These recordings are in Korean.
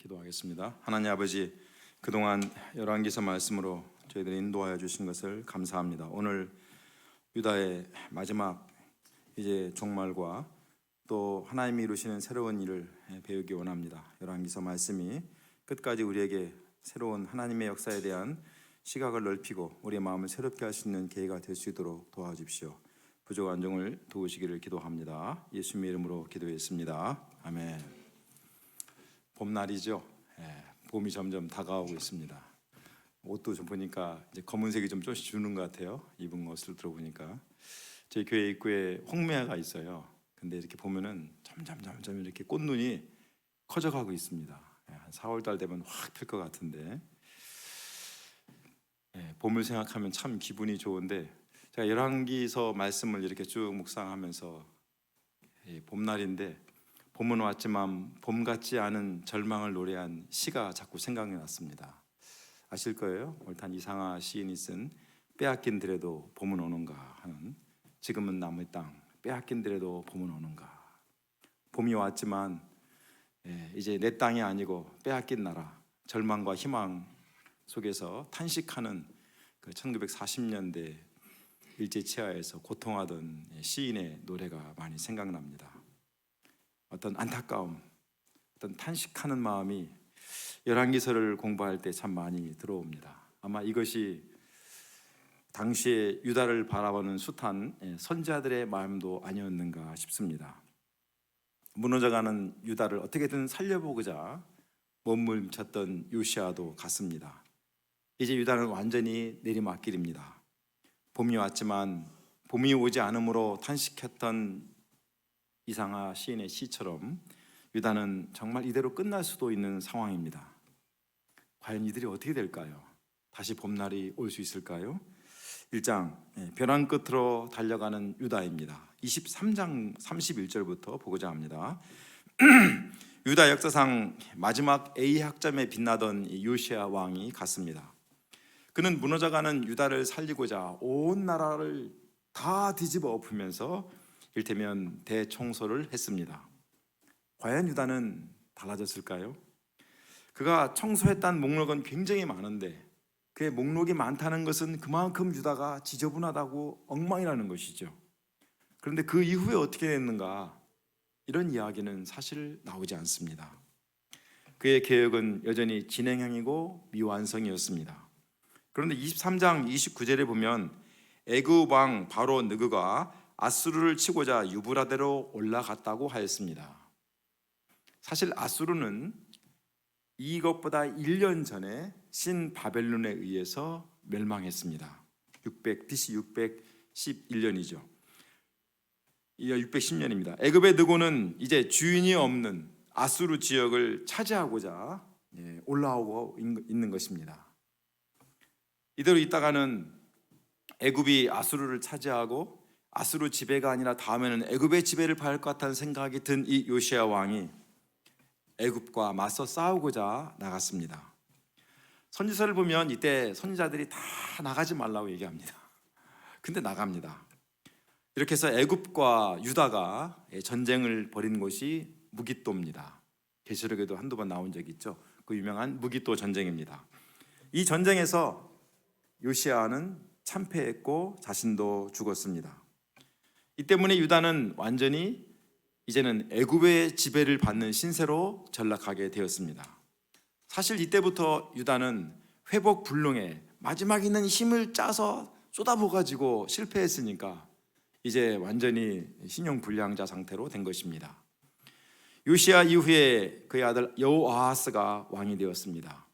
기도하겠습니다. 하나님 아버지, 그동안 열왕기서 말씀으로 저희들 인도하여 주신 것을 감사합니다. 오늘 유다의 마지막 이제 종말과 또 하나님이 이루시는 새로운 일을 배우기 원합니다. 열왕기서 말씀이 끝까지 우리에게 새로운 하나님의 역사에 대한 시각을 넓히고 우리의 마음을 새롭게 할 수 있는 계기가 될 수 있도록 도와주십시오. 부족한 종을 도우시기를 기도합니다. 예수님의 이름으로 기도했습니다. 아멘. 봄날이죠. 봄이 점점 다가오고 있습니다. 옷도 좀 보니까 이제 검은색이 좀 조금씩 주는 것 같아요. 입은 것을 들어보니까 저희 교회 입구에 홍매화가 있어요. 근데 이렇게 보면은 점점 이렇게 꽃눈이 커져가고 있습니다. 한 4월 달 되면 확 필 것 같은데 봄을 생각하면 참 기분이 좋은데 제가 열왕기서 말씀을 이렇게 쭉 묵상하면서 봄날인데 봄은 왔지만 봄 같지 않은 절망을 노래한 시가 자꾸 생각이 났습니다. 아실 거예요. 옳단 이상하 시인이 쓴 빼앗긴들에도 봄은 오는가 하는, 지금은 남의 땅 빼앗긴들에도 봄은 오는가. 봄이 왔지만 이제 내 땅이 아니고 빼앗긴 나라, 절망과 희망 속에서 탄식하는 그 1940년대 일제치하에서 고통하던 시인의 노래가 많이 생각납니다. 어떤 안타까움, 어떤 탄식하는 마음이 열왕기서를 공부할 때 참 많이 들어옵니다. 아마 이것이 당시에 유다를 바라보는 숱한 선지자들의 마음도 아니었는가 싶습니다. 무너져가는 유다를 어떻게든 살려보고자 몸부림쳤던 요시아도 같습니다. 이제 유다는 완전히 내리막길입니다. 봄이 왔지만 봄이 오지 않으므로 탄식했던 이상하 시인의 시처럼 유다는 정말 이대로 끝날 수도 있는 상황입니다. 과연 이들이 어떻게 될까요? 다시 봄날이 올 수 있을까요? 1장 벼랑 끝으로 달려가는 유다입니다. 23장 31절부터 보고자 합니다. 유다 역사상 마지막 A 학점에 빛나던 요시야 왕이 갔습니다. 그는 무너져가는 유다를 살리고자 온 나라를 다 뒤집어 엎으면서 일테면 대청소를 했습니다. 과연 유다는 달라졌을까요? 그가 청소했다는 목록은 굉장히 많은데 그의 목록이 많다는 것은 그만큼 유다가 지저분하다고 엉망이라는 것이죠. 그런데 그 이후에 어떻게 됐는가, 이런 이야기는 사실 나오지 않습니다. 그의 계획은 여전히 진행형이고 미완성이었습니다. 그런데 23장 29절에 보면 애굽 왕 바로 느그가 아수르를 치고자 유브라데로 올라갔다고 하였습니다. 사실 아수르는 이것보다 1년 전에 신바벨론에 의해서 멸망했습니다. BC 611년이죠. 610년입니다. 애굽의 느고는 이제 주인이 없는 아수르 지역을 차지하고자 올라오고 있는 것입니다. 이대로 있다가는 애굽이 아수르를 차지하고 아수르 지배가 아니라 다음에는 애굽의 지배를 받을 것 같다는 생각이 든 이 요시야 왕이 애굽과 맞서 싸우고자 나갔습니다. 선지서를 보면 이때 선지자들이 다 나가지 말라고 얘기합니다. 근데 나갑니다. 이렇게 해서 애굽과 유다가 전쟁을 벌인 곳이 무깃도입니다. 계시록에도 한두 번 나온 적이 있죠. 그 유명한 무깃도 전쟁입니다. 이 전쟁에서 요시야는 참패했고 자신도 죽었습니다. 이 때문에 유다는 완전히 이제는 애굽의 지배를 받는 신세로 전락하게 되었습니다. 사실 이때부터 유다는 회복 불능에 마지막에 있는 힘을 짜서 쏟아부어가지고 실패했으니까 이제 완전히 신용불량자 상태로 된 것입니다. 요시야 이후에 그의 아들 여호아하스가 왕이 되었습니다.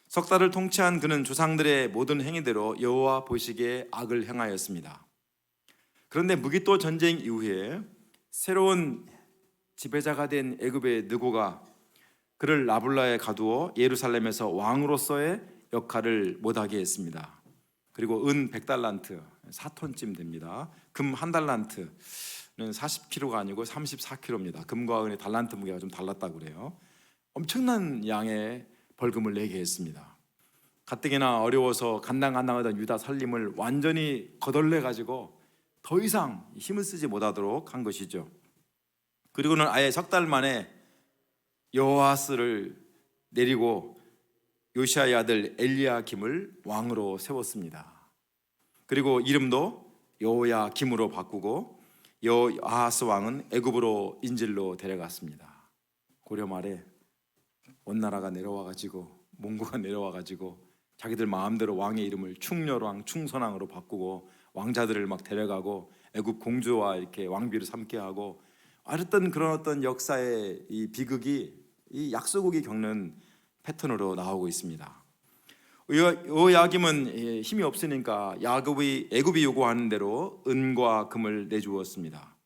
석 달을 통치한 그는 조상들의 모든 행위대로 여호와 보시기에 악을 행하였습니다. 그런데 무깃도 전쟁 이후에 새로운 지배자가 된 애굽의 느고가 그를 라블라에 가두어 예루살렘에서 왕으로서의 역할을 못하게 했습니다. 그리고 은 100달란트 4톤쯤 됩니다. 금 1달란트는 40kg가 아니고 34kg입니다. 금과 은의 달란트 무게가 좀 달랐다고 그래요. 엄청난 양의 벌금을 내게 했습니다. 가뜩이나 어려워서 간당간당하던 유다 살림을 완전히 거덜내 가지고 더 이상 힘을 쓰지 못하도록 한 것이죠. 그리고는 아예 석 달 만에 여호아스를 내리고 요시아의 아들 엘리야김을 왕으로 세웠습니다. 그리고 이름도 여호야김으로 바꾸고 여아하스 왕은 애굽으로 인질로 데려갔습니다. 고려 말에 원나라가 내려와가지고 몽고가 내려와가지고 자기들 마음대로 왕의 이름을 충렬왕, 충선왕으로 바꾸고 왕자들을 막 데려가고 애굽 공주와 이렇게 왕비를 삼게 하고 어떤 그런 어떤 역사의 이 비극이 이 약소국이 겪는 패턴으로 나오고 있습니다. 여호야김은 힘이 없으니까 애굽이 요구하는 대로 은과 금을 내주었습니다.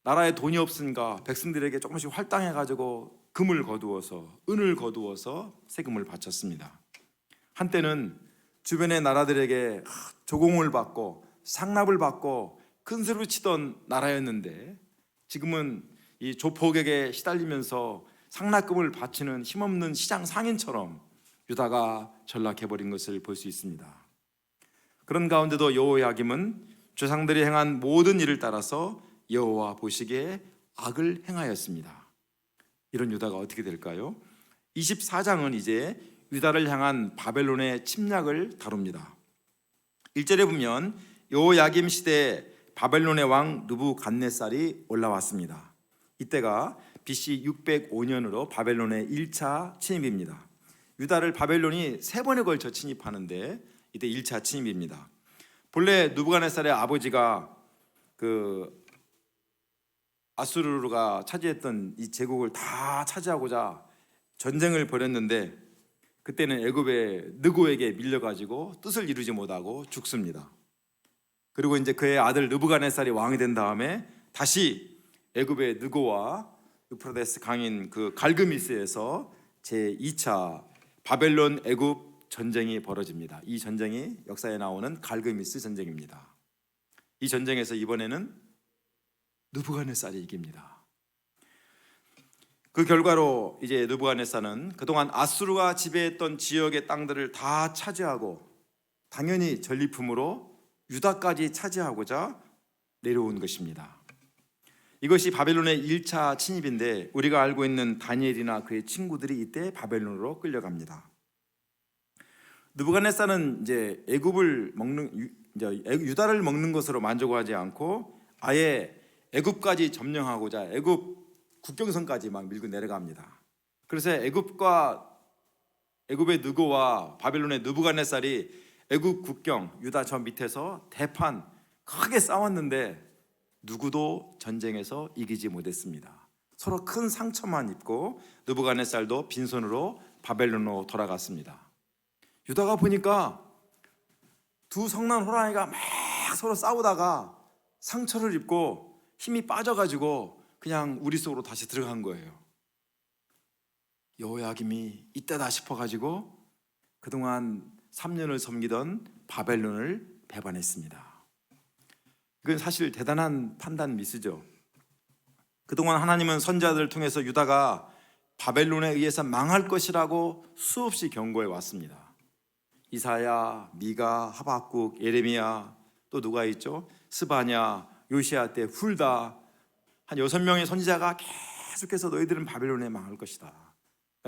나라에 돈이 없으니까 백성들에게 조금씩 할당해가지고 금을 거두어서 은을 거두어서 세금을 바쳤습니다. 한때는 주변의 나라들에게 조공을 받고 상납을 받고 큰 소리를 치던 나라였는데 지금은 이 조폭에게 시달리면서 상납금을 바치는 힘없는 시장 상인처럼 유다가 전락해버린 것을 볼 수 있습니다. 그런 가운데도 여호야김은 조상들이 행한 모든 일을 따라서 여호와 보시기에 악을 행하였습니다. 이런 유다가 어떻게 될까요? 24장은 이제 유다를 향한 바벨론의 침략을 다룹니다. 1절에 보면 여호야김 시대에 바벨론의 왕 느부갓네살이 올라왔습니다. 이때가 BC 605년으로 바벨론의 1차 침입입니다. 유다를 바벨론이 3번에 걸쳐 침입하는데 이때 1차 침입입니다. 본래 느부갓네살의 아버지가 아수르가 차지했던 이 제국을 다 차지하고자 전쟁을 벌였는데 그때는 애굽의 느고에게 밀려가지고 뜻을 이루지 못하고 죽습니다. 그리고 이제 그의 아들 느부갓네살이 왕이 된 다음에 다시 애굽의 느고와 유프라데스 강인 그 갈그미스에서 제2차 바벨론 애굽 전쟁이 벌어집니다. 이 전쟁이 역사에 나오는 갈그미스 전쟁입니다. 이 전쟁에서 이번에는 느부갓네살이 이깁니다. 그 결과로 이제 느부갓네살은 그동안 아수르가 지배했던 지역의 땅들을 다 차지하고 당연히 전리품으로 유다까지 차지하고자 내려온 것입니다. 이것이 바벨론의 1차 침입인데 우리가 알고 있는 다니엘이나 그의 친구들이 이때 바벨론으로 끌려갑니다. 느부갓네살은 이제 유다를 먹는 것으로 만족하지 않고 아예 애굽까지 점령하고자 애굽 국경선까지 막 밀고 내려갑니다. 그래서 애굽의 느고와 바벨론의 느부갓네살이 애굽 국경 유다 저 밑에서 대판 크게 싸웠는데 누구도 전쟁에서 이기지 못했습니다. 서로 큰 상처만 입고 느부갓네살도 빈손으로 바벨론으로 돌아갔습니다. 유다가 보니까 두 성난 호랑이가 막 서로 싸우다가 상처를 입고 힘이 빠져가지고 그냥 우리 속으로 다시 들어간 거예요. 여호야김이 이때다 싶어가지고 그동안 3년을 섬기던 바벨론을 배반했습니다. 이건 사실 대단한 판단 미스죠. 그동안 하나님은 선지자들을 통해서 유다가 바벨론에 의해서 망할 것이라고 수없이 경고해 왔습니다. 이사야, 미가, 하박국, 예레미야, 또 누가 있죠? 스바냐, 요시야 때 훌다 한 6명의 선지자가 계속해서 너희들은 바벨론에 망할 것이다.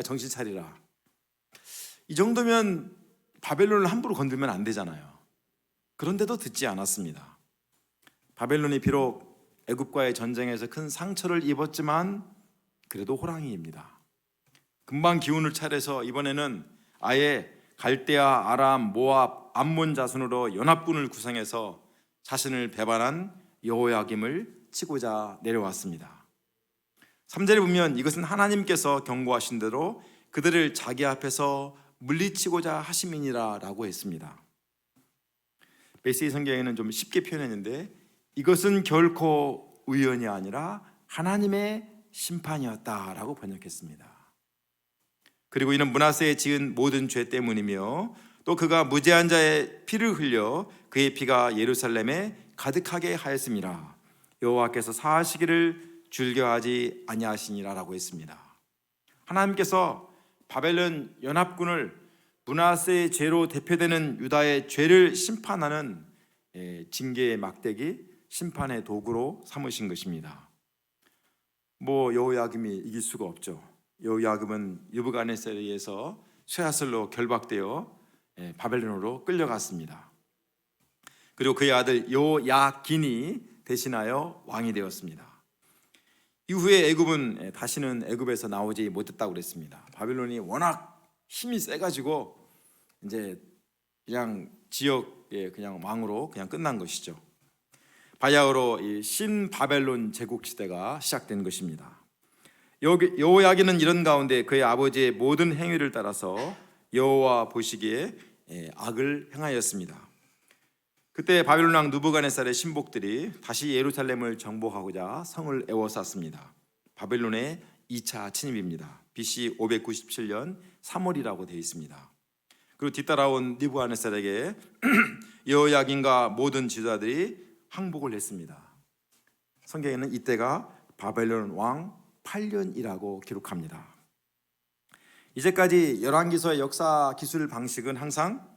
정신 차리라. 이 정도면 바벨론을 함부로 건들면 안 되잖아요. 그런데도 듣지 않았습니다. 바벨론이 비록 애굽과의 전쟁에서 큰 상처를 입었지만 그래도 호랑이입니다. 금방 기운을 차려서 이번에는 아예 갈대아, 아람, 모압, 암몬 자손으로 연합군을 구성해서 자신을 배반한 여호야김을 치고자 내려왔습니다. 3절에 보면 이것은 하나님께서 경고하신 대로 그들을 자기 앞에서 물리치고자 하심이니라 라고 했습니다. 메시지 성경에는 좀 쉽게 표현했는데 이것은 결코 우연이 아니라 하나님의 심판이었다라고 번역했습니다. 그리고 이는 므낫세에 지은 모든 죄 때문이며 또 그가 무죄한 자의 피를 흘려 그의 피가 예루살렘에 가득하게 하였음이라. 여호와께서 사하시기를 즐겨하지 아니하시니라라고 했습니다. 하나님께서 바벨론 연합군을 므낫세의 죄로 대표되는 유다의 죄를 심판하는 징계의 막대기, 심판의 도구로 삼으신 것입니다. 여호야김이 이길 수가 없죠. 여호야김은 느부갓네살에 의해서 쇠사슬로 결박되어 바벨론으로 끌려갔습니다. 그리고 그의 아들 요야긴이 대신하여 왕이 되었습니다. 이후에 애굽은 다시는 애굽에서 나오지 못했다고 그랬습니다. 바벨론이 워낙 힘이 세가지고 이제 그냥 지역의 그냥 왕으로 그냥 끝난 것이죠. 바야흐로 이 신바벨론 제국 시대가 시작된 것입니다. 여호야긴은 이런 가운데 그의 아버지의 모든 행위를 따라서 여호와 보시기에 악을 행하였습니다. 그때 바벨론 왕 느부갓네살의 신복들이 다시 예루살렘을 정복하고자 성을 에워쌌습니다. 바벨론의 2차 침입입니다. BC 597년 3월이라고 되어 있습니다. 그리고 뒤따라온 느부갓네살에게 여호야긴과 모든 지도자들이 항복을 했습니다. 성경에는 이때가 바벨론 왕 8년이라고 기록합니다. 이제까지 열왕기서의 역사 기술 방식은 항상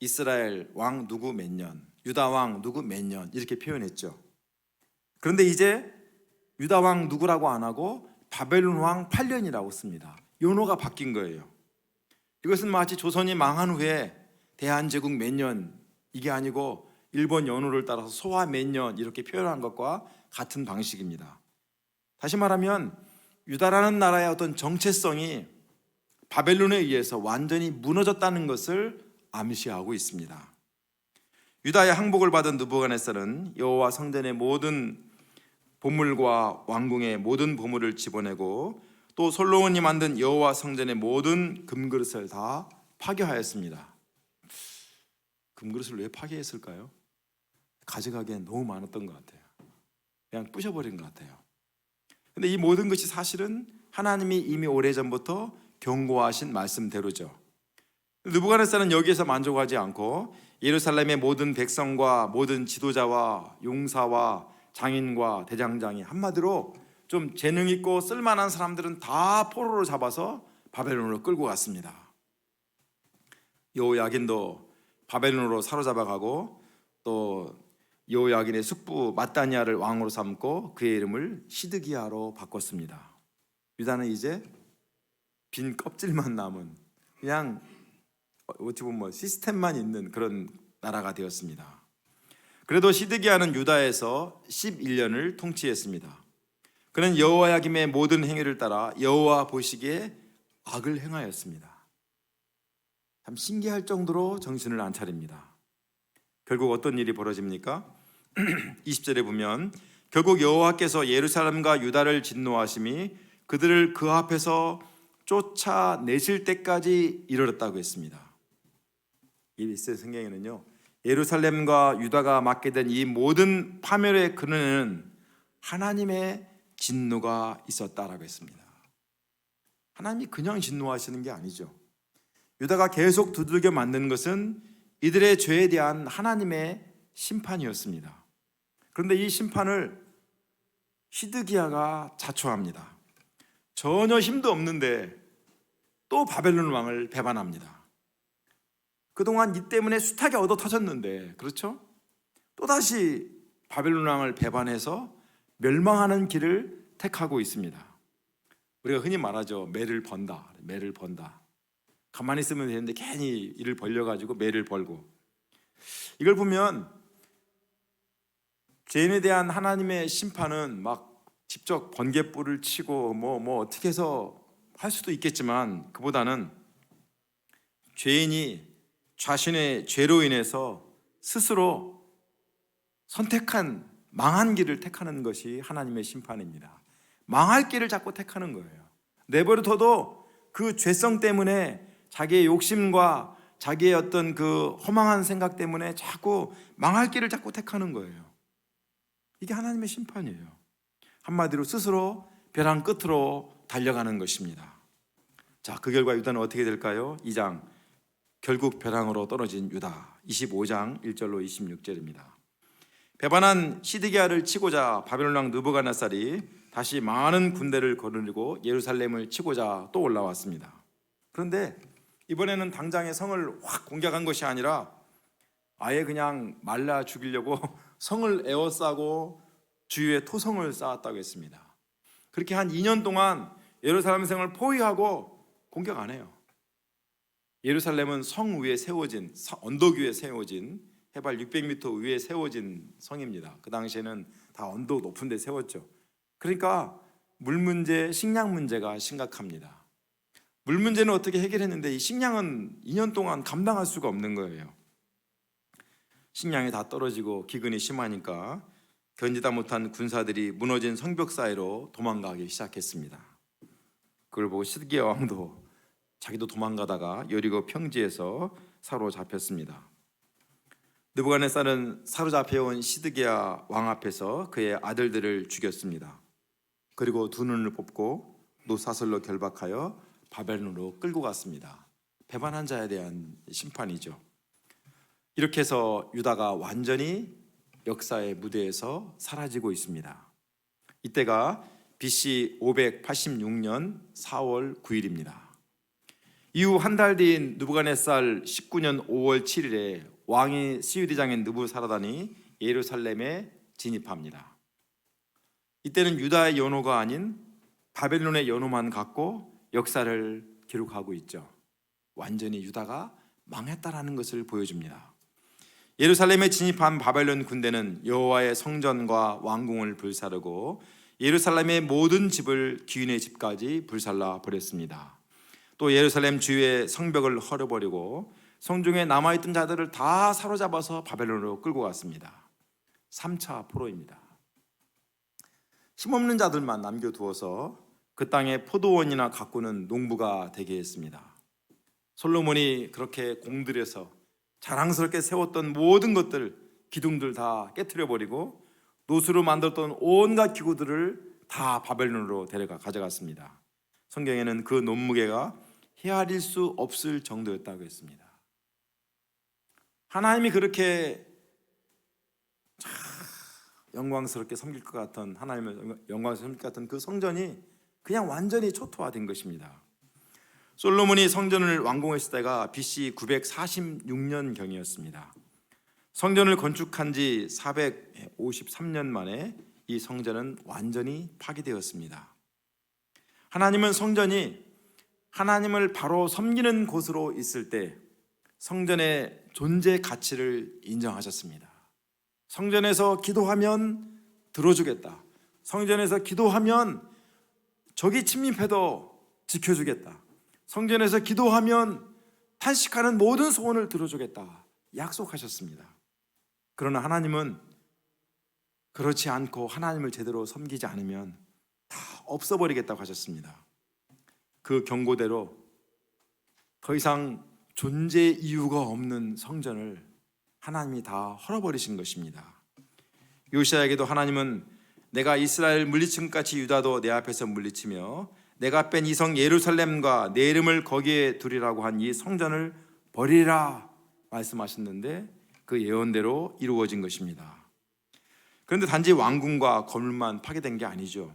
이스라엘 왕 누구 몇 년, 유다 왕 누구 몇 년 이렇게 표현했죠. 그런데 이제 유다 왕 누구라고 안 하고 바벨론 왕 8년이라고 씁니다. 연호가 바뀐 거예요. 이것은 마치 조선이 망한 후에 대한제국 몇 년 이게 아니고 일본 연호를 따라서 소화 몇 년 이렇게 표현한 것과 같은 방식입니다. 다시 말하면 유다라는 나라의 어떤 정체성이 바벨론에 의해서 완전히 무너졌다는 것을 암시하고 있습니다. 유다의 항복을 받은 느부갓네살은 여호와 성전의 모든 보물과 왕궁의 모든 보물을 집어내고 또 솔로몬이 만든 여호와 성전의 모든 금그릇을 다 파괴하였습니다. 금그릇을 왜 파괴했을까요? 가져가기엔 너무 많았던 것 같아요. 그냥 부셔버린 것 같아요. 근데 이 모든 것이 사실은 하나님이 이미 오래전부터 경고하신 말씀대로죠. 느부갓네살은 여기에서 만족하지 않고 예루살렘의 모든 백성과 모든 지도자와 용사와 장인과 대장장이, 한마디로 좀 재능 있고 쓸만한 사람들은 다 포로로 잡아서 바벨론으로 끌고 갔습니다. 여호야긴도 바벨론으로 사로잡아가고 또 여호야긴의 숙부 마따니아를 왕으로 삼고 그의 이름을 시드기야로 바꿨습니다. 유다는 이제 빈 껍질만 남은 그냥 어떻게 보면 시스템만 있는 그런 나라가 되었습니다. 그래도 시드기야는 유다에서 11년을 통치했습니다. 그는 여호야김의 모든 행위를 따라 여호와 보시기에 악을 행하였습니다. 참 신기할 정도로 정신을 안 차립니다. 결국 어떤 일이 벌어집니까? 20절에 보면 결국 여호와께서 예루살렘과 유다를 진노하심이 그들을 그 앞에서 쫓아내실 때까지 이르렀다고 했습니다. 이 성경에는요, 예루살렘과 유다가 맡게 된 이 모든 파멸의 근원에는 하나님의 진노가 있었다라고 했습니다. 하나님이 그냥 진노하시는 게 아니죠. 유다가 계속 두들겨 맞는 것은 이들의 죄에 대한 하나님의 심판이었습니다. 그런데 이 심판을 시드기야가 자초합니다. 전혀 힘도 없는데 또 바벨론 왕을 배반합니다. 그동안 이 때문에 숱하게 얻어 터졌는데, 그렇죠? 또다시 바벨론 왕을 배반해서 멸망하는 길을 택하고 있습니다. 우리가 흔히 말하죠. 매를 번다. 매를 번다. 가만히 있으면 되는데 괜히 일을 벌려가지고 매를 벌고. 이걸 보면 죄인에 대한 하나님의 심판은 막 직접 번갯불을 치고 뭐 어떻게 해서 할 수도 있겠지만, 그보다는 죄인이 자신의 죄로 인해서 스스로 선택한 망한 길을 택하는 것이 하나님의 심판입니다. 망할 길을 자꾸 택하는 거예요. 내버려둬도 그 죄성 때문에 자기의 욕심과 자기의 어떤 그 허망한 생각 때문에 자꾸 망할 길을 자꾸 택하는 거예요. 이게 하나님의 심판이에요. 한마디로 스스로 벼랑 끝으로 달려가는 것입니다. 자, 그 결과 유다는 어떻게 될까요? 2장, 결국 벼랑으로 떨어진 유다. 25장 1절로 26절입니다. 배반한 시드기야를 치고자 바벨론 왕 느부갓네살이 다시 많은 군대를 거느리고 예루살렘을 치고자 또 올라왔습니다. 그런데 이번에는 당장의 성을 확 공격한 것이 아니라 아예 그냥 말라 죽이려고 성을 에워싸고 주위에 토성을 쌓았다고 했습니다. 그렇게 한 2년 동안 예루살렘 성을 포위하고 공격 안 해요. 예루살렘은 성 위에 세워진, 언덕 위에 세워진, 해발 600m 위에 세워진 성입니다. 그 당시에는 다 언덕 높은 데 세웠죠. 그러니까 물 문제, 식량 문제가 심각합니다. 물 문제는 어떻게 해결했는데 이 식량은 2년 동안 감당할 수가 없는 거예요. 식량이 다 떨어지고 기근이 심하니까 견디다 못한 군사들이 무너진 성벽 사이로 도망가기 시작했습니다. 그걸 보고 시드기야 왕도 자기도 도망가다가 여리고 평지에서 사로잡혔습니다. 느부갓네살은 사로잡혀온 시드기야 왕 앞에서 그의 아들들을 죽였습니다. 그리고 두 눈을 뽑고 노사슬로 결박하여 바벨론으로 끌고 갔습니다. 배반한 자에 대한 심판이죠. 이렇게 해서 유다가 완전히 역사의 무대에서 사라지고 있습니다. 이때가 BC 586년 4월 9일입니다. 이후 한 달 뒤인 느부갓네살 19년 5월 7일에 왕이 시위대장인 느부사라단이 예루살렘에 진입합니다. 이때는 유다의 연호가 아닌 바벨론의 연호만 갖고 역사를 기록하고 있죠. 완전히 유다가 망했다라는 것을 보여줍니다. 예루살렘에 진입한 바벨론 군대는 여호와의 성전과 왕궁을 불사르고 예루살렘의 모든 집을 기인의 집까지 불살라 버렸습니다. 또 예루살렘 주위의 성벽을 헐어버리고 성중에 남아있던 자들을 다 사로잡아서 바벨론으로 끌고 갔습니다. 3차 포로입니다. 힘없는 자들만 남겨두어서 그 땅에 포도원이나 가꾸는 농부가 되게 했습니다. 솔로몬이 그렇게 공들여서 자랑스럽게 세웠던 모든 것들, 기둥들 다 깨트려버리고 노수로 만들었던 온갖 기구들을 다 바벨론으로 가져갔습니다. 성경에는 그 논무게가 헤아릴 수 없을 정도였다고 했습니다. 하나님이 그렇게 영광스럽게 섬길 것 같은, 하나님을 영광스럽게 섬길 것 같은 그 성전이 그냥 완전히 초토화된 것입니다. 솔로몬이 성전을 완공했을 때가 BC 946년경이었습니다. 성전을 건축한 지 453년 만에 이 성전은 완전히 파괴되었습니다. 하나님은 성전이 하나님을 바로 섬기는 곳으로 있을 때 성전의 존재 가치를 인정하셨습니다. 성전에서 기도하면 들어주겠다. 성전에서 기도하면 적이 침입해도 지켜주겠다. 성전에서 기도하면 탄식하는 모든 소원을 들어주겠다. 약속하셨습니다. 그러나 하나님은 그렇지 않고 하나님을 제대로 섬기지 않으면 다 없어버리겠다고 하셨습니다. 그 경고대로 더 이상 존재 이유가 없는 성전을 하나님이 다 헐어버리신 것입니다. 요시야에게도 하나님은 내가 이스라엘 물리친 같이 유다도 내 앞에서 물리치며 내가 뺀 이 성 예루살렘과 내 이름을 거기에 두리라고 한 이 성전을 버리라 말씀하셨는데 그 예언대로 이루어진 것입니다. 그런데 단지 왕궁과 건물만 파괴된 게 아니죠.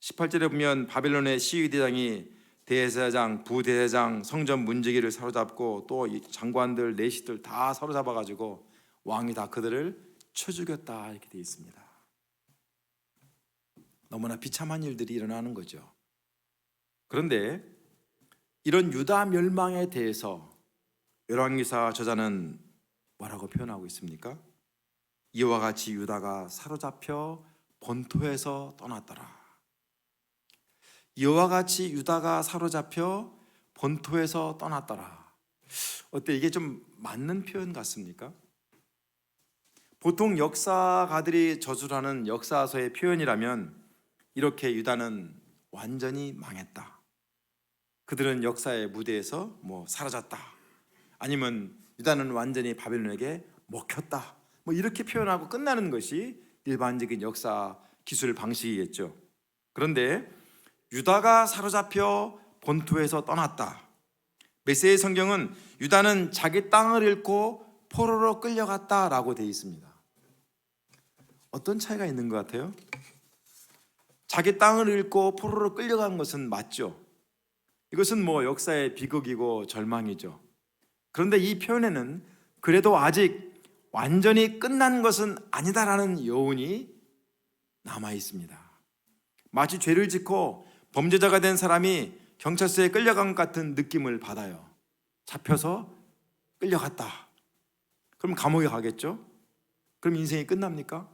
18절에 보면 바벨론의 시위대장이 대제사장, 부대제사장, 성전 문지기를 사로잡고 또 장관들, 내시들 다 사로잡아가지고 왕이 다 그들을 쳐 죽였다 이렇게 되어 있습니다. 너무나 비참한 일들이 일어나는 거죠. 그런데 이런 유다 멸망에 대해서 열왕기사 저자는 뭐라고 표현하고 있습니까? 이와 같이 유다가 사로잡혀 본토에서 떠났더라. 이와 같이 유다가 사로잡혀 본토에서 떠났더라. 어때? 이게 좀 맞는 표현 같습니까? 보통 역사가들이 저술하는 역사서의 표현이라면 이렇게 유다는 완전히 망했다. 그들은 역사의 무대에서 사라졌다. 아니면 유다는 완전히 바벨론에게 먹혔다. 이렇게 표현하고 끝나는 것이 일반적인 역사 기술 방식이겠죠. 그런데 유다가 사로잡혀 본토에서 떠났다. 메시지 성경은 유다는 자기 땅을 잃고 포로로 끌려갔다라고 되어 있습니다. 어떤 차이가 있는 것 같아요? 자기 땅을 잃고 포로로 끌려간 것은 맞죠. 이것은 역사의 비극이고 절망이죠. 그런데 이 표현에는 그래도 아직 완전히 끝난 것은 아니다라는 여운이 남아 있습니다. 마치 죄를 짓고 범죄자가 된 사람이 경찰서에 끌려간 것 같은 느낌을 받아요. 잡혀서 끌려갔다. 그럼 감옥에 가겠죠? 그럼 인생이 끝납니까?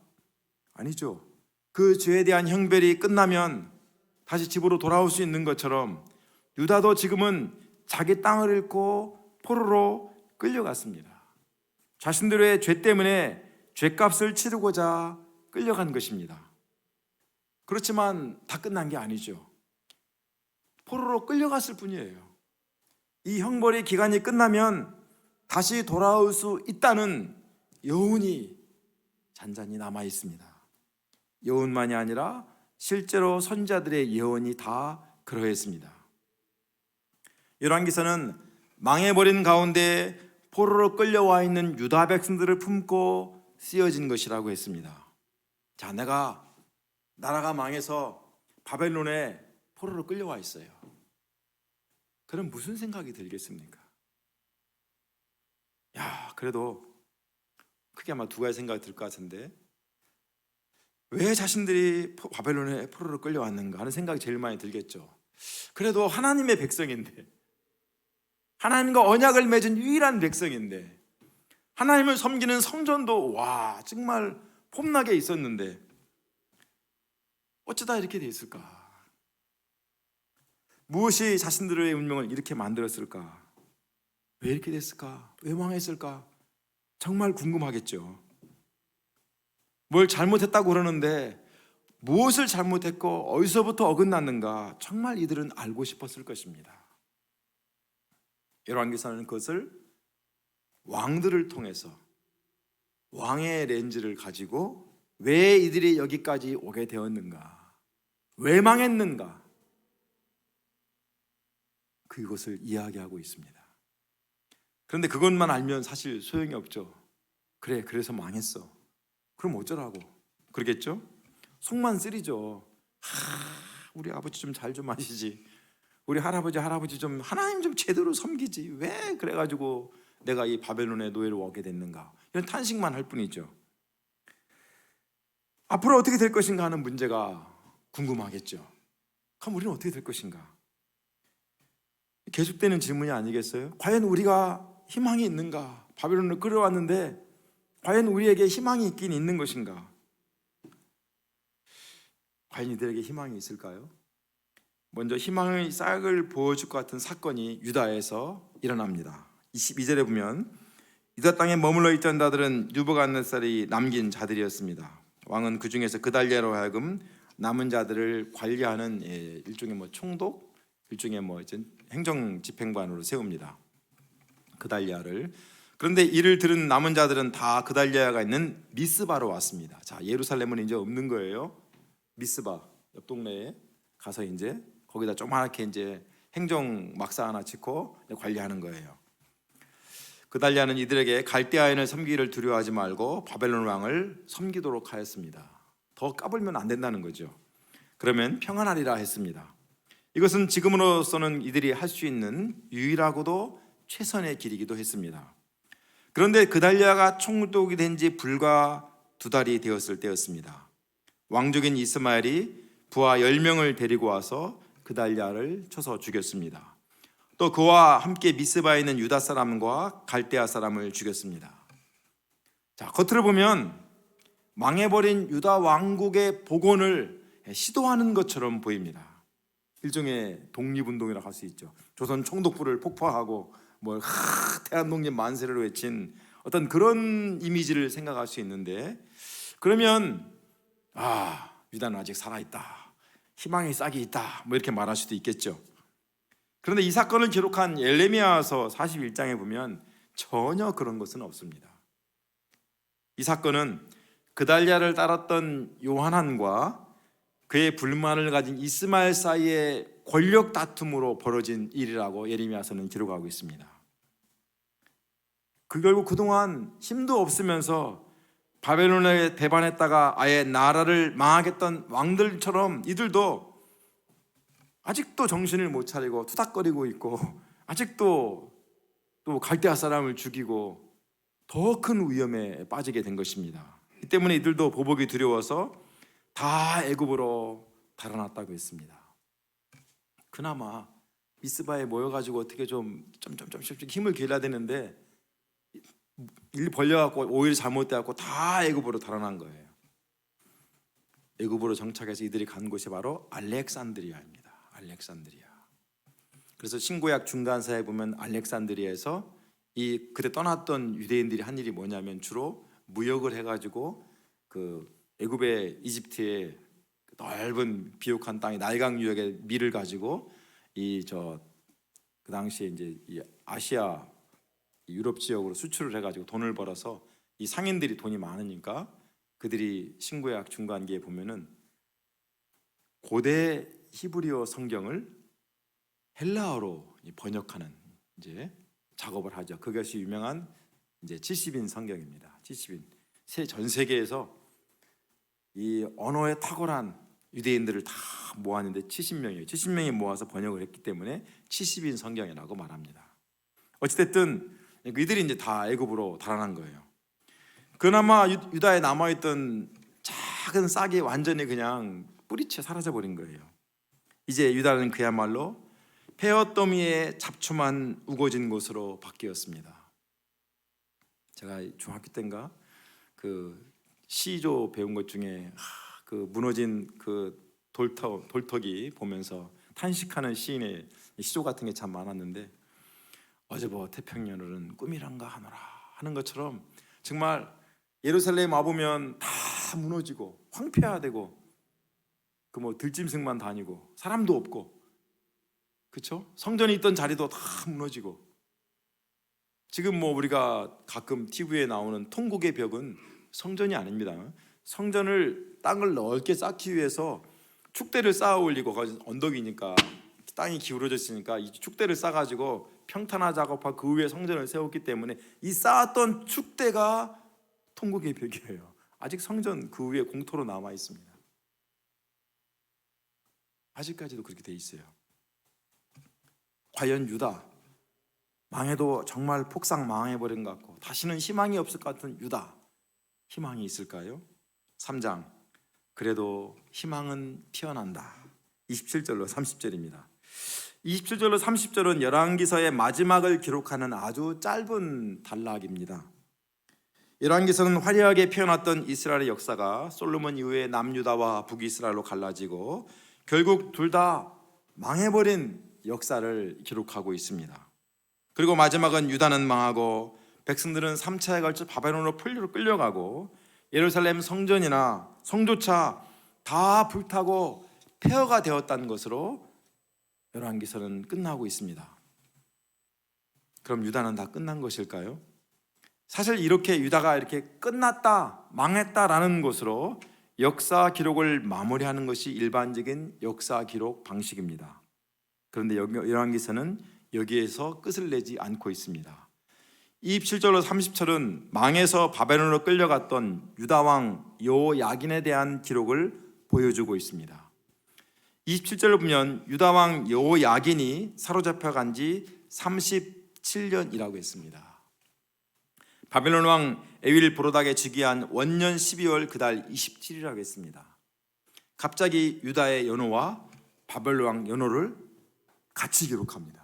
아니죠. 그 죄에 대한 형벌이 끝나면 다시 집으로 돌아올 수 있는 것처럼 유다도 지금은 자기 땅을 잃고 포로로 끌려갔습니다. 자신들의 죄 때문에 죄값을 치르고자 끌려간 것입니다. 그렇지만 다 끝난 게 아니죠. 포로로 끌려갔을 뿐이에요. 이 형벌의 기간이 끝나면 다시 돌아올 수 있다는 여운이 잔잔히 남아 있습니다. 여운만이 아니라 실제로 선지자들의 예언이 다 그러했습니다. 열왕기서는 망해버린 가운데 포로로 끌려와 있는 유다 백성들을 품고 쓰여진 것이라고 했습니다. 자, 내가 나라가 망해서 바벨론에 포로로 끌려와 있어요. 그럼 무슨 생각이 들겠습니까? 그래도 크게 아마 두 가지 생각이 들 것 같은데, 왜 자신들이 바벨론에 포로로 끌려왔는가 하는 생각이 제일 많이 들겠죠. 그래도 하나님의 백성인데, 하나님과 언약을 맺은 유일한 백성인데, 하나님을 섬기는 성전도 정말 폼나게 있었는데 어쩌다 이렇게 돼 있을까? 무엇이 자신들의 운명을 이렇게 만들었을까? 왜 이렇게 됐을까? 왜 망했을까? 정말 궁금하겠죠. 뭘 잘못했다고 그러는데 무엇을 잘못했고 어디서부터 어긋났는가 정말 이들은 알고 싶었을 것입니다. 열왕기서는 그것을 왕들을 통해서 왕의 렌즈를 가지고 왜 이들이 여기까지 오게 되었는가, 왜 망했는가, 그것을 이야기하고 있습니다. 그런데 그것만 알면 사실 소용이 없죠. 그래서 망했어. 그럼 어쩌라고 그러겠죠? 속만 쓰리죠. 우리 아버지 좀 잘 좀 하시지, 우리 할아버지 좀 하나님 좀 제대로 섬기지, 왜 그래가지고 내가 이 바벨론의 노예로 오게 됐는가, 이런 탄식만 할 뿐이죠. 앞으로 어떻게 될 것인가 하는 문제가 궁금하겠죠. 그럼 우리는 어떻게 될 것인가? 계속되는 질문이 아니겠어요? 과연 우리가 희망이 있는가? 바벨론을 끌어왔는데 과연 우리에게 희망이 있긴 있는 것인가? 과연 이들에게 희망이 있을까요? 먼저 희망의 싹을 보여줄 것 같은 사건이 유다에서 일어납니다. 22절에 보면 유다 땅에 머물러 있던 자들은 느부갓네살이 남긴 자들이었습니다. 왕은 그 중에서 그달리아로 하여금 남은 자들을 관리하는 일종의 총독, 일종의 행정집행관으로 세웁니다. 그달리아를. 그런데 이를 들은 남은 자들은 다 그달리아가 있는 미스바로 왔습니다. 자, 예루살렘은 이제 없는 거예요. 미스바 옆 동네에 가서 이제 거기다 조그맣게 이제 행정 막사 하나 짓고 관리하는 거예요. 그달리아는 이들에게 갈대아인을 섬기기를 두려워하지 말고 바벨론 왕을 섬기도록 하였습니다. 더 까불면 안 된다는 거죠. 그러면 평안하리라 했습니다. 이것은 지금으로서는 이들이 할 수 있는 유일하고도 최선의 길이기도 했습니다. 그런데 그달리아가 총독이 된 지 불과 2달이 되었을 때였습니다. 왕족인 이스마엘이 부하 10명을 데리고 와서 그달리아를 쳐서 죽였습니다. 또 그와 함께 미스바에 있는 유다 사람과 갈대아 사람을 죽였습니다. 자, 겉으로 보면 망해버린 유다 왕국의 복원을 시도하는 것처럼 보입니다. 일종의 독립운동이라고 할 수 있죠. 조선 총독부를 폭파하고 대한독립 만세를 외친 어떤 그런 이미지를 생각할 수 있는데, 그러면 유다는 아직 살아있다, 희망의 싹이 있다, 이렇게 말할 수도 있겠죠. 그런데 이 사건을 기록한 예레미야서 41장에 보면 전혀 그런 것은 없습니다. 이 사건은 그달리아를 따랐던 요하난과 그의 불만을 가진 이스마엘 사이의 권력 다툼으로 벌어진 일이라고 예레미야서는 기록하고 있습니다. 결국 그동안 힘도 없으면서 바벨론에 배반했다가 아예 나라를 망하겠던 왕들처럼 이들도 아직도 정신을 못 차리고 투닥거리고 있고, 아직도 또 갈대아 사람을 죽이고 더 큰 위험에 빠지게 된 것입니다. 이 때문에 이들도 보복이 두려워서 다 애굽으로 달아났다고 했습니다. 그나마 미스바에 모여가지고 어떻게 좀 힘을 기울여야 되는데 일 벌려갖고 오히려 잘못돼갖고 다 애굽으로 달아난 거예요. 애굽으로 정착해서 이들이 간 곳이 바로 알렉산드리아입니다. 알렉산드리아. 그래서 신구약 중간사에 보면 알렉산드리아에서 이 그때 떠났던 유대인들이 한 일이 뭐냐면 주로 무역을 해가지고 그 애굽의 이집트의 넓은 비옥한 땅에 나일강 유역의 밀을 가지고 그 당시에 이제 이 아시아 유럽 지역으로 수출을 해가지고 돈을 벌어서 이 상인들이 돈이 많으니까 그들이 신구약 중간기에 보면은 고대 히브리어 성경을 헬라어로 번역하는 이제 작업을 하죠. 그것이 유명한 이제 70인 성경입니다. 70인. 전 세계에서 이 언어에 탁월한 유대인들을 다 모았는데 70명이에요. 70명이 모아서 번역을 했기 때문에 70인 성경이라고 말합니다. 어찌됐든 이들이 이제 다 애굽으로 달아난 거예요. 그나마 유다에 남아있던 작은 싹이 완전히 그냥 뿌리채 사라져버린 거예요. 이제 유다는 그야말로 폐허더미에 잡초만 우거진 곳으로 바뀌었습니다. 제가 중학교 때인가 그 시조 배운 것 중에 그 무너진 그 돌터기 보면서 탄식하는 시인의 시조 같은 게 참 많았는데, 어제 뭐 태평양은 꿈이란가 하노라 하는 것처럼 정말 예루살렘 와보면 다 무너지고 황폐화되고 그 뭐 들짐승만 다니고 사람도 없고, 그렇죠? 성전이 있던 자리도 다 무너지고, 지금 뭐 우리가 가끔 TV에 나오는 통곡의 벽은 성전이 아닙니다. 성전을 땅을 넓게 쌓기 위해서 축대를 쌓아 올리고, 언덕이니까 땅이 기울어져 있으니까 이 축대를 쌓아가지고 평탄화 작업하고 그 위에 성전을 세웠기 때문에 이 쌓았던 축대가 통곡의 벽이에요. 아직 성전 그 위에 공토로 남아 있습니다. 아직까지도 그렇게 돼 있어요. 과연 유다, 망해도 정말 폭삭 망해버린 것 같고 다시는 희망이 없을 것 같은 유다, 희망이 있을까요? 3장, 그래도 희망은 피어난다. 27절로 30절입니다. 27절로 30절은 열왕기서의 마지막을 기록하는 아주 짧은 단락입니다. 열왕기서는 화려하게 피어났던 이스라엘의 역사가 솔로몬 이후에 남유다와 북이스라엘로 갈라지고 결국 둘 다 망해버린 역사를 기록하고 있습니다. 그리고 마지막은 유다는 망하고 백성들은 3차에 걸쳐 바벨론으로 끌려가고 예루살렘 성전이나 성조차 다 불타고 폐허가 되었다는 것으로 열왕기서는 끝나고 있습니다. 그럼 유다는 다 끝난 것일까요? 사실 이렇게 유다가 이렇게 끝났다, 망했다라는 것으로 역사 기록을 마무리하는 것이 일반적인 역사 기록 방식입니다. 그런데 열왕기서는 여기에서 끝을 내지 않고 있습니다. 27절로 30절은 망해서 바벨론으로 끌려갔던 유다왕 여호야긴에 대한 기록을 보여주고 있습니다. 27절을 보면 유다왕 여호야긴이 사로잡혀 간 지 37년이라고 했습니다. 바벨론 왕 에윌 보로닥에 즉위한 원년 12월 그달 27일이라고 했습니다. 갑자기 유다의 연호와 바벨론 왕 연호를 같이 기록합니다.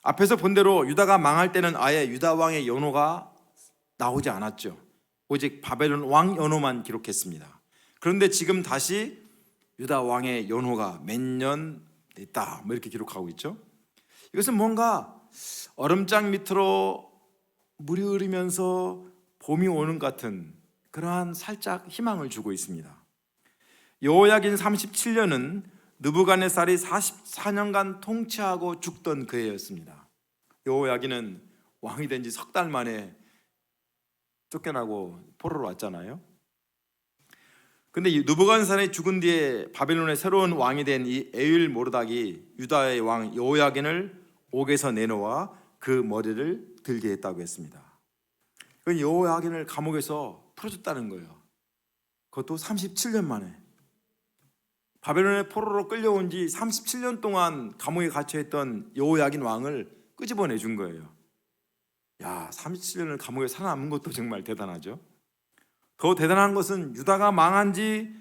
앞에서 본 대로 유다가 망할 때는 아예 유다 왕의 연호가 나오지 않았죠. 오직 바벨론 왕 연호만 기록했습니다. 그런데 지금 다시 유다 왕의 연호가 몇 년 됐다 뭐 이렇게 기록하고 있죠. 이것은 뭔가 얼음장 밑으로 물이 흐르면서 봄이 오는 것 같은 그러한 살짝 희망을 주고 있습니다. 여호야긴 37년은 느부갓네살이 44년간 통치하고 죽던 그 해였습니다. 여호야긴은 왕이 된 지 석 달 만에 쫓겨나고 포로로 왔잖아요. 근데 이 느부갓네살이 죽은 뒤에 바벨론의 새로운 왕이 된 이 에윌 모르닥이 유다의 왕 여호야긴을 옥에서 내놓아 그 머리를 들게 했다고 했습니다. 그 여호야긴을 감옥에서 풀어줬다는 거예요. 그것도 37년 만에. 바벨론의 포로로 끌려온 지 37년 동안 감옥에 갇혀있던 여호야긴 왕을 끄집어내 준 거예요. 야, 37년을 감옥에 살아남은 것도 정말 대단하죠. 더 대단한 것은 유다가 망한 지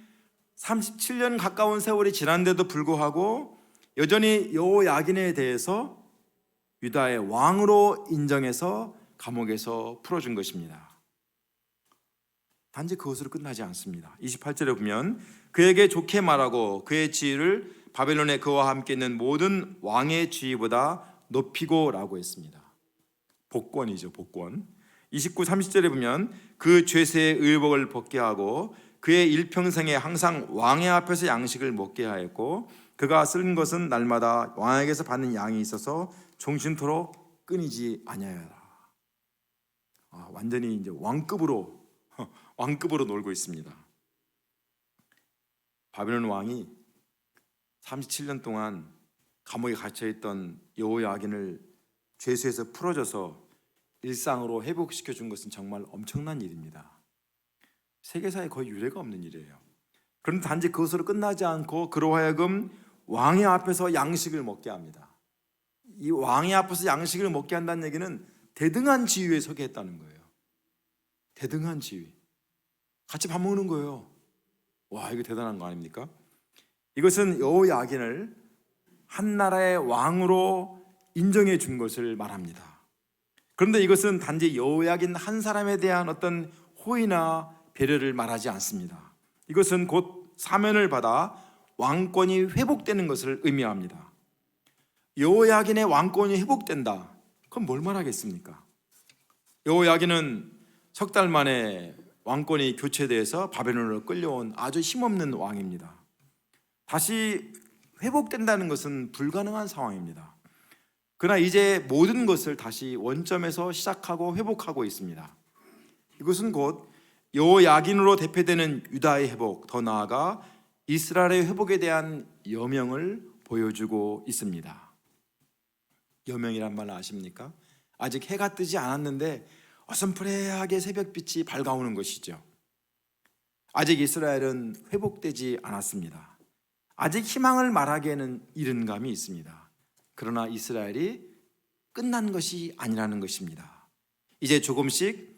37년 가까운 세월이 지난데도 불구하고 여전히 여호야긴에 대해서 유다의 왕으로 인정해서 감옥에서 풀어준 것입니다. 단지 그것으로 끝나지 않습니다. 28절에 보면 그에게 좋게 말하고 그의 지위를 바벨론에 그와 함께 있는 모든 왕의 지위보다 높이고 라고 했습니다. 복권이죠, 복권. 29, 30절에 보면 그 죄세의 의복을 벗게 하고 그의 일평생에 항상 왕의 앞에서 양식을 먹게 하였고 그가 쓴 것은 날마다 왕에게서 받는 양이 있어서 종신토록 끊이지 아니하여라. 완전히 이제 왕급으로 놀고 있습니다. 바벨론 왕이 37년 동안 감옥에 갇혀있던 여호야긴을 죄수에서 풀어줘서 일상으로 회복시켜 준 것은 정말 엄청난 일입니다. 세계사에 거의 유례가 없는 일이에요. 그런데 단지 그것으로 끝나지 않고 그로 하여금 왕의 앞에서 양식을 먹게 합니다. 이 왕의 앞에서 양식을 먹게 한다는 얘기는 대등한 지위에 서게 했다는 거예요. 대등한 지위. 같이 밥 먹는 거예요. 와, 이거 대단한 거 아닙니까? 이것은 여호야긴을 한 나라의 왕으로 인정해 준 것을 말합니다. 그런데 이것은 단지 여호야긴 한 사람에 대한 어떤 호의나 배려를 말하지 않습니다. 이것은 곧 사면을 받아 왕권이 회복되는 것을 의미합니다. 여호야긴의 왕권이 회복된다. 그럼 뭘 말하겠습니까? 여호야긴은 석 달 만에 왕권이 교체돼서 바벨론으로 끌려온 아주 힘없는 왕입니다. 다시 회복된다는 것은 불가능한 상황입니다. 그러나 이제 모든 것을 다시 원점에서 시작하고 회복하고 있습니다. 이것은 곧 여호야긴으로 대표되는 유다의 회복, 더 나아가 이스라엘의 회복에 대한 여명을 보여주고 있습니다. 여명이란 말 아십니까? 아직 해가 뜨지 않았는데 어슴푸레하게 새벽빛이 밝아오는 것이죠. 아직 이스라엘은 회복되지 않았습니다. 아직 희망을 말하기에는 이른 감이 있습니다. 그러나 이스라엘이 끝난 것이 아니라는 것입니다. 이제 조금씩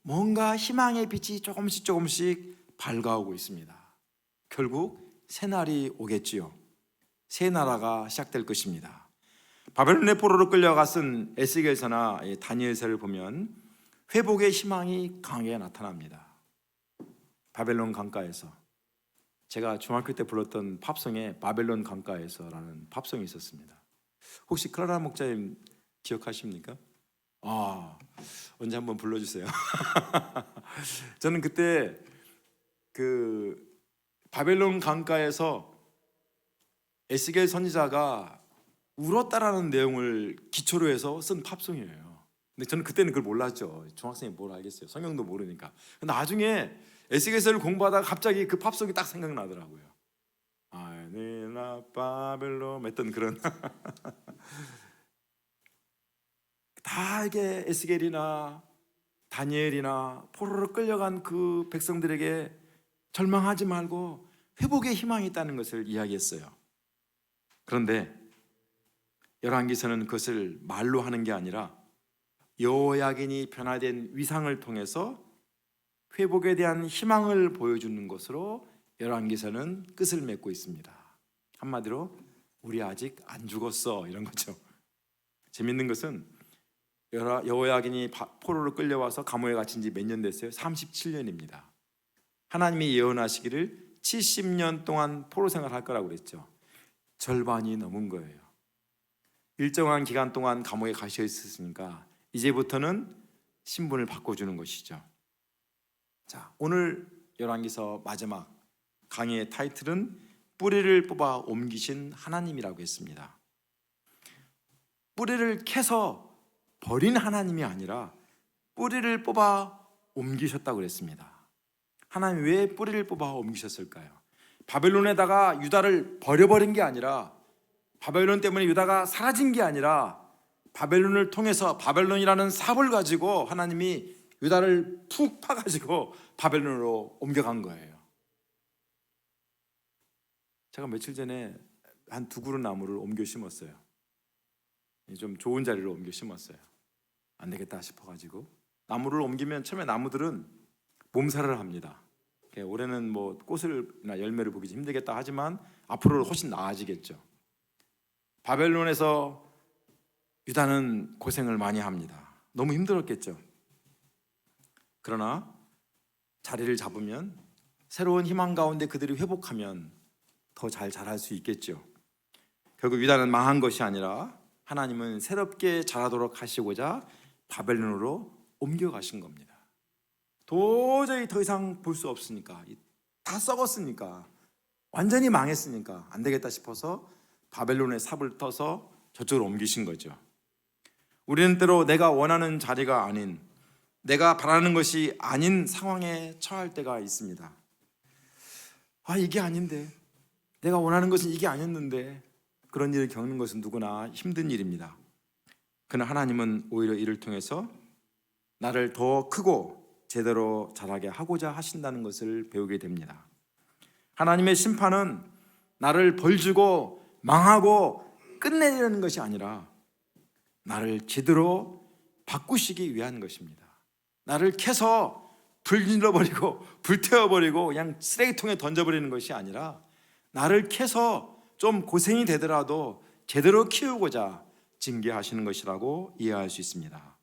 뭔가 희망의 빛이 조금씩 밝아오고 있습니다. 결국 새 날이 오겠지요. 새 나라가 시작될 것입니다. 바벨론의 포로로 끌려가 쓴 에스겔서나 다니엘서를 보면 회복의 희망이 강하게 나타납니다. 바벨론 강가에서, 제가 중학교 때 불렀던 팝송에 바벨론 강가에서라는 팝송이 있었습니다. 혹시 클라라 목사님 기억하십니까? 언제 한번 불러주세요. 저는 그때 그 바벨론 강가에서 에스겔 선지자가 울었다라는 내용을 기초로 해서 쓴 팝송이에요. 근데 저는 그때는 그걸 몰랐죠. 중학생이 뭘 알겠어요. 성경도 모르니까. 나중에 에스겔서를 공부하다가 갑자기 그 팝송이 딱 생각나더라고요. 아니나 바벨론 했던 그런 다 이게 에스겔이나 다니엘이나 포로로 끌려간 그 백성들에게 절망하지 말고 회복의 희망이 있다는 것을 이야기했어요. 그런데 열왕기서는 그것을 말로 하는 게 아니라 여호야긴이 변화된 위상을 통해서 회복에 대한 희망을 보여주는 것으로 열왕기서는 끝을 맺고 있습니다. 한마디로 우리 아직 안 죽었어, 이런 거죠. 재밌는 것은 여호야긴이 포로로 끌려와서 감옥에 갇힌 지 몇 년 됐어요? 37년입니다. 하나님이 예언하시기를 70년 동안 포로 생활할 거라고 그랬죠. 절반이 넘은 거예요. 일정한 기간 동안 감옥에 갇혀 있었으니까 이제부터는 신분을 바꿔주는 것이죠. 자, 오늘 열왕기서 마지막 강의의 타이틀은 뿌리를 뽑아 옮기신 하나님이라고 했습니다. 뿌리를 캐서 버린 하나님이 아니라 뿌리를 뽑아 옮기셨다고 그랬습니다. 하나님 왜 뿌리를 뽑아 옮기셨을까요? 바벨론에다가 유다를 버려버린 게 아니라, 바벨론 때문에 유다가 사라진 게 아니라, 바벨론을 통해서 바벨론이라는 삽을 가지고 하나님이 유다를 푹 파가지고 바벨론으로 옮겨간 거예요. 제가 며칠 전에 한 2그루 나무를 옮겨 심었어요. 좀 좋은 자리로 옮겨 심었어요. 안 되겠다 싶어가지고. 나무를 옮기면 처음에 나무들은 몸살을 합니다. 올해는 뭐 꽃을나 열매를 보기 좀 힘들겠다 하지만 앞으로는 훨씬 나아지겠죠. 바벨론에서 유다는 고생을 많이 합니다. 너무 힘들었겠죠. 그러나 자리를 잡으면 새로운 희망 가운데 그들이 회복하면 더 잘 자랄 수 있겠죠. 결국 유다는 망한 것이 아니라 하나님은 새롭게 자라도록 하시고자 바벨론으로 옮겨가신 겁니다. 도저히 더 이상 볼 수 없으니까, 다 썩었으니까, 완전히 망했으니까 안 되겠다 싶어서 바벨론의 삽을 터서 저쪽으로 옮기신 거죠. 우리는 때로 내가 원하는 자리가 아닌, 내가 바라는 것이 아닌 상황에 처할 때가 있습니다. 이게 아닌데, 내가 원하는 것은 이게 아니었는데, 그런 일을 겪는 것은 누구나 힘든 일입니다. 그러나 하나님은 오히려 이를 통해서 나를 더 크고 제대로 자라게 하고자 하신다는 것을 배우게 됩니다. 하나님의 심판은 나를 벌주고 망하고 끝내려는 것이 아니라 나를 제대로 바꾸시기 위한 것입니다. 나를 캐서 불질러버리고 불태워버리고 그냥 쓰레기통에 던져버리는 것이 아니라 나를 캐서 좀 고생이 되더라도 제대로 키우고자 징계하시는 것이라고 이해할 수 있습니다.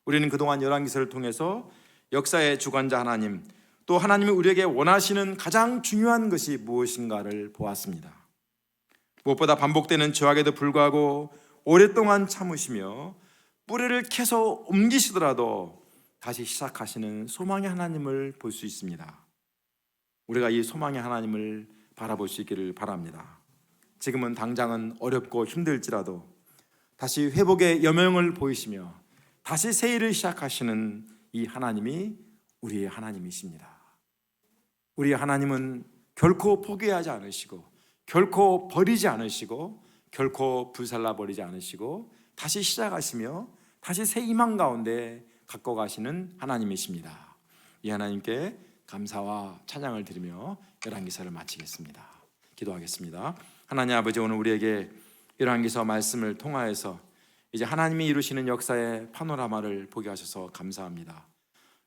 우리는 그동안 열왕기서를 통해서 역사의 주관자 하나님, 또 하나님이 우리에게 원하시는 가장 중요한 것이 무엇인가를 보았습니다. 무엇보다 반복되는 죄악에도 불구하고 오랫동안 참으시며 뿌리를 캐서 옮기시더라도 다시 시작하시는 소망의 하나님을 볼 수 있습니다. 우리가 이 소망의 하나님을 바라볼 수 있기를 바랍니다. 지금은 당장은 어렵고 힘들지라도 다시 회복의 여명을 보이시며 다시 새 일을 시작하시는 이 하나님이 우리의 하나님이십니다. 우리의 하나님은 결코 포기하지 않으시고 결코 버리지 않으시고 결코 불살라버리지 않으시고 다시 시작하시며 다시 새 희망 가운데 갖고 가시는 하나님이십니다. 이 하나님께 감사와 찬양을 드리며 열왕기서를 마치겠습니다. 기도하겠습니다. 하나님 아버지, 오늘 우리에게 열왕기서 말씀을 통하여서 이제 하나님이 이루시는 역사의 파노라마를 보게 하셔서 감사합니다.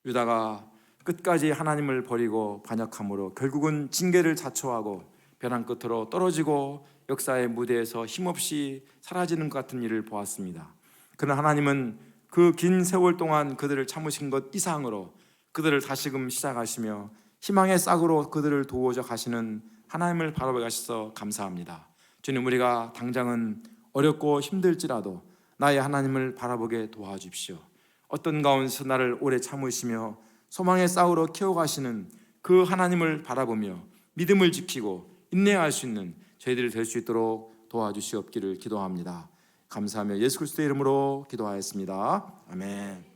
유다가 끝까지 하나님을 버리고 반역함으로 결국은 징계를 자초하고 벼랑 끝으로 떨어지고 역사의 무대에서 힘없이 사라지는 것 같은 일을 보았습니다. 그러나 하나님은 그 긴 세월 동안 그들을 참으신 것 이상으로 그들을 다시금 시작하시며 희망의 싹으로 그들을 도우셔 가시는 하나님을 바라보게 하셔서 감사합니다. 주님, 우리가 당장은 어렵고 힘들지라도 나의 하나님을 바라보게 도와주십시오. 어떤 가운데서 나를 오래 참으시며 소망의 싹으로 키워가시는 그 하나님을 바라보며 믿음을 지키고 인내할 수 있는 저희들이 될 수 있도록 도와주시옵기를 기도합니다. 감사하며 예수 그리스도의 이름으로 기도하였습니다. 아멘.